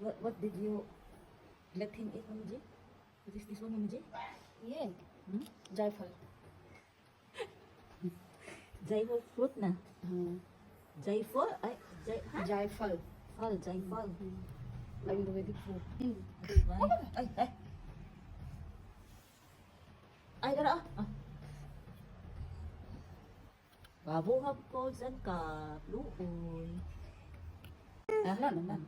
What did you let him eat, Mama G? What is this one, Mama G? Yeah. Hmm? Jaifal. Jaifal fruit na. Jaifal? Ay, Jaifal. Jaifal. Ayurvedic food. Ay, ay. Ay, dara. Ah. Babuhag ko sa ka. Luoy. Ano naman?